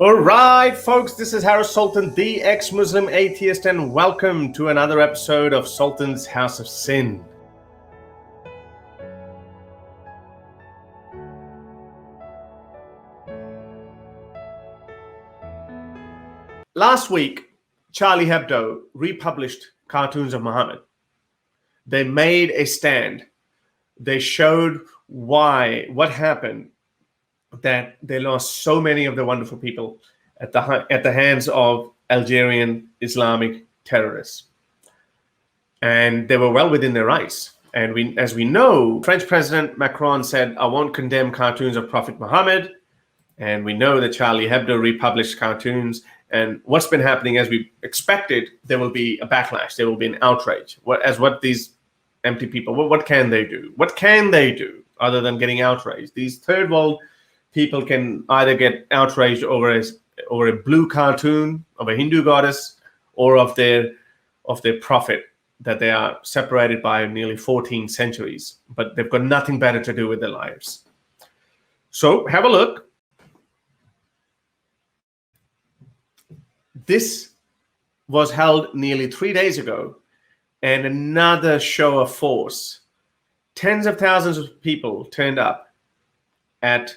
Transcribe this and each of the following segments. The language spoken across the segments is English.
All right, folks, this is Harris Sultan, the ex-Muslim atheist, and welcome to another episode of Sultan's House of Sin. Last week, Charlie Hebdo republished cartoons of Muhammad. They made a stand. They showed what happened, that they lost so many of the wonderful people at the hands of Algerian Islamic terrorists. And they were well within their rights. And as we know, French President Macron said, "I won't condemn cartoons of Prophet Muhammad." And we know that Charlie Hebdo republished cartoons. And what's been happening, as we expected, there will be a backlash. There will be an outrage. What these empty people, what can they do? What can they do other than getting outraged? These third world people can either get outraged over a blue cartoon of a Hindu goddess, or of their prophet that they are separated by nearly 14 centuries, but they've got nothing better to do with their lives. So have a look. This was held nearly 3 days ago, and another show of force. Tens of thousands of people turned up at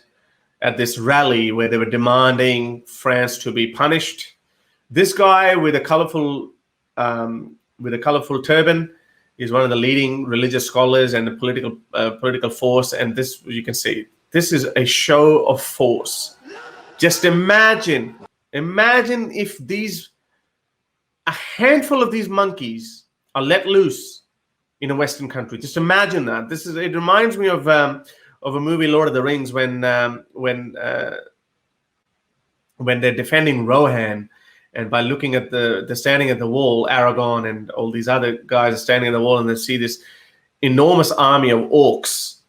this rally where they were demanding France to be punished. This guy with a colorful turban is one of the leading religious scholars and the political force. And this, you can see, this is a show of force. Just imagine if a handful of these monkeys are let loose in a Western country. Just imagine that. It reminds me of a movie, Lord of the Rings, when they're defending Rohan, and by looking at the standing at the wall, Aragorn and all these other guys are standing at the wall, and they see this enormous army of orcs.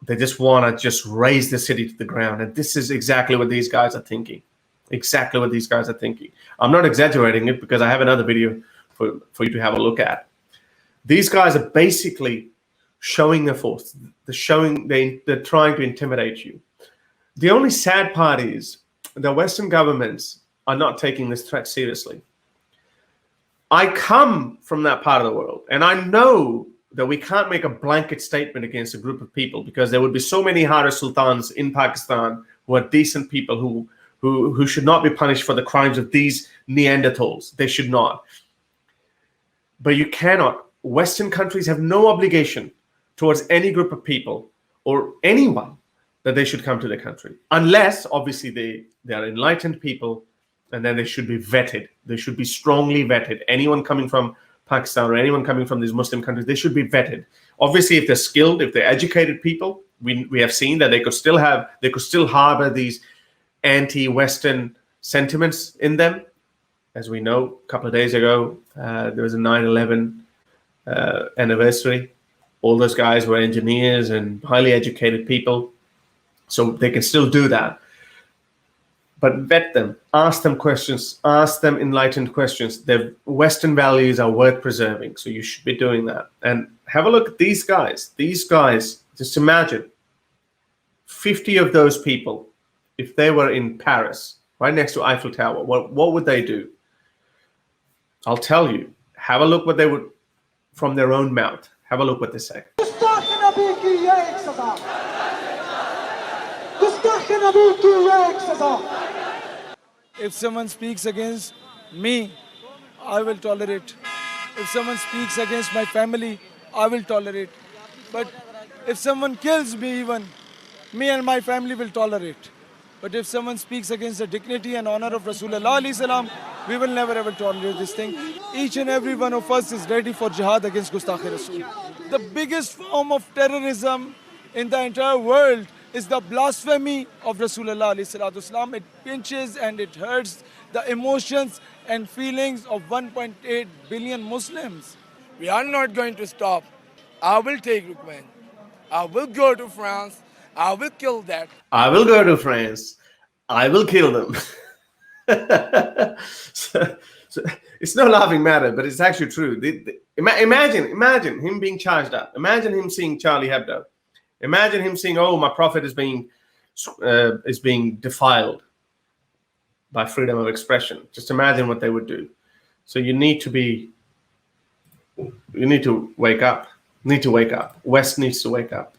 They just want to just raze the city to the ground. And this is exactly what these guys are thinking. Exactly what these guys are thinking. I'm not exaggerating it, because I have another video for you to have a look at. These guys are basically showing their force. They're trying to intimidate you. The only sad part is the Western governments are not taking this threat seriously. I come from that part of the world, and I know that we can't make a blanket statement against a group of people, because there would be so many Harris Sultans in Pakistan who are decent people who should not be punished for the crimes of these Neanderthals. They should not. But you cannot. Western countries have no obligation towards any group of people or anyone that they should come to their country, unless obviously they are enlightened people, and then they should be vetted. They should be strongly vetted. Anyone coming from Pakistan or anyone coming from these Muslim countries, they should be vetted. Obviously, if they're skilled, if they're educated people, we have seen that they could still harbor these anti-Western sentiments in them. As we know, a couple of days ago, there was a 9/11 anniversary. All those guys were engineers and highly educated people, so they can still do that. But vet them, ask them questions, ask them enlightened questions. Their Western values are worth preserving, so you should be doing that. And have a look at these guys. These guys, just imagine 50 of those people, if they were in Paris, right next to Eiffel Tower, what would they do? I'll tell you. Have a look what they would, from their own mouth. Have a look what they say. If someone speaks against me, I will tolerate. If someone speaks against my family, I will tolerate. But if someone kills me, even me and my family will tolerate. But if someone speaks against the dignity and honor of Rasulullah alayhi salam, we will never ever tolerate this thing. Each and every one of us is ready for jihad against Gustakh Rasul. The biggest form of terrorism in the entire world is the blasphemy of Rasulullah alayhi salatu salam. It pinches and it hurts the emotions and feelings of 1.8 billion Muslims. We are not going to stop. I will take revenge. I will go to France. I will kill that. I will go to France. I will kill them. so it's no laughing matter, but it's actually true. Imagine him being charged up. Imagine him seeing Charlie Hebdo. Imagine him seeing, oh, my prophet is being defiled. by freedom of expression. Just imagine what they would do. So you need to wake up. West needs to wake up.